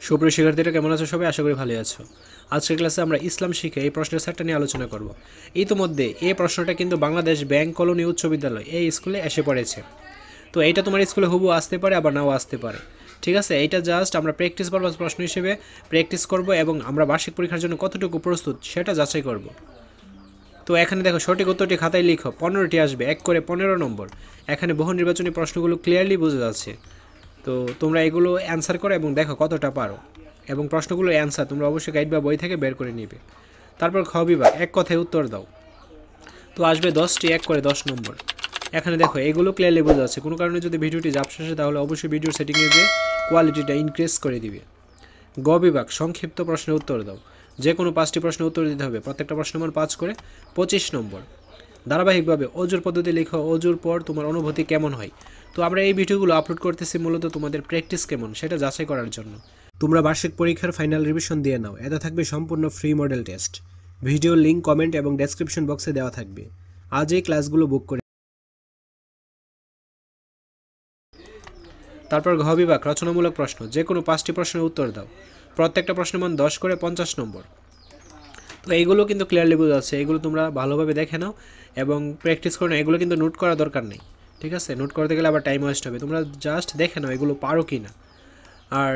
সুপ্রিয় শিক্ষার্থীরা কেমন আছো সবাই? আশা করি ভালো আছো। আজকের ক্লাসে আমরা ইসলাম শিক্ষা এই প্রশ্নের সেটটা নিয়ে আলোচনা করব। ইতিমধ্যে এই প্রশ্নটা কিন্তু বাংলাদেশ ব্যাংক কলোনি উচ্চ বিদ্যালয় এই স্কুলে এসে পড়েছে। তো এইটা তোমার স্কুলে হুবহু আসতে পারে, আবার নাও আসতে পারে। ঠিক আছে, এইটা জাস্ট আমরা প্র্যাকটিস পারপাস প্রশ্ন হিসেবে প্র্যাকটিস করব এবং আমরা বার্ষিক পরীক্ষার জন্য কতটুকু প্রস্তুত সেটা যাচাই করব। তো এখানে দেখো, সঠিক উত্তরটি খাতায় লিখো। 15টি আসবে, 1 করে 15 নম্বর। এখানে বহু নির্বাচনী প্রশ্নগুলো ক্লিয়ারলি বোঝা যাচ্ছে। তো তোমরা এগুলো অ্যান্সার করো এবং দেখো কতটা পারো, এবং প্রশ্নগুলোর অ্যান্সার তোমরা অবশ্যই গাইড বা বই থেকে বের করে নিবে। তারপর খ বিভাগ, এক কথায় উত্তর দাও। তো আসবে 10টি, 1 করে 10 নম্বর। এখানে দেখো এগুলো ক্লিয়ারলি বোঝা যাচ্ছে। কোনো কারণে যদি ভিডিওটি ঝাপসা আসে তাহলে অবশ্যই ভিডিওর সেটিংয়ে গিয়ে কোয়ালিটিটা ইনক্রিজ করে দিবে। গ বিভাগ, সংক্ষিপ্ত প্রশ্নের উত্তর দাও। যে কোনো 5টি প্রশ্নের উত্তর দিতে হবে, প্রত্যেকটা প্রশ্ন মান 5 করে 25 নম্বর। ধারাবাহিকভাবে অজুর পদ্ধতি লেখো। অজুর পর তোমার অনুভূতি কেমন হয়? তো আমরা এই ভিডিওগুলো আপলোড করতেছি মূলত তোমাদের প্র্যাকটিস কেমন সেটা যাচাই করার জন্য। তোমরা বার্ষিক পরীক্ষার ফাইনাল রিভিশন দিয়ে নাও। এতে থাকবে সম্পূর্ণ free model test. Video link comment এবং ডেসক্রিপশন বক্সে দেওয়া থাকবে। আজ এই ক্লাসগুলো বুক করে। তারপর ঘ বিভাগ, রচনামূলক প্রশ্ন। যে কোনো 5টি প্রশ্নের উত্তর দাও। প্রত্যেকটা প্রশ্নের মান 10 করে 50 নম্বর। তো এইগুলো কিন্তু ক্লিয়ারলি বোঝা যাচ্ছে। এগুলো তোমরা ভালোভাবে দেখে নাও এবং প্র্যাকটিস করে নাও। এগুলো কিন্তু নোট করা দরকার নেই। ঠিক আছে, নোট করতে গেলে আবার টাইম ওয়েস্ট হবে। তোমরা জাস্ট দেখে নাও এগুলো পারো কি না। আর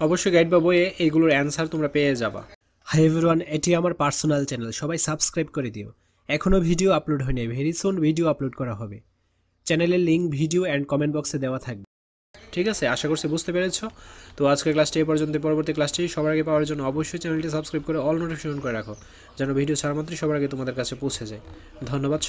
অবশ্যই গাইড বা বইয়ে এইগুলোর অ্যান্সার তোমরা পেয়ে যাবা। হাই এভরিওয়ান, এটি আমার পার্সোনাল চ্যানেল, সবাই সাবস্ক্রাইব করে দিও। এখনও ভিডিও আপলোড হয়নি, ভেরি সুন ভিডিও আপলোড করা হবে। চ্যানেলের লিঙ্ক ভিডিও অ্যান্ড কমেন্ট বক্সে দেওয়া থাকবে। ঠিক আছে, আশা করছি বুঝতে পেরেছো। তো আজকের ক্লাসটি এই পর্যন্ত। পরবর্তী ক্লাসটি সবার আগে পাওয়ার জন্য অবশ্যই চ্যানেলটি সাবস্ক্রাইব করে অল নোটিফিকেশন করে রাখো, যেন ভিডিও ছাড়া মাত্রই সবার আগে তোমাদের কাছে পৌঁছে যায়। ধন্যবাদ।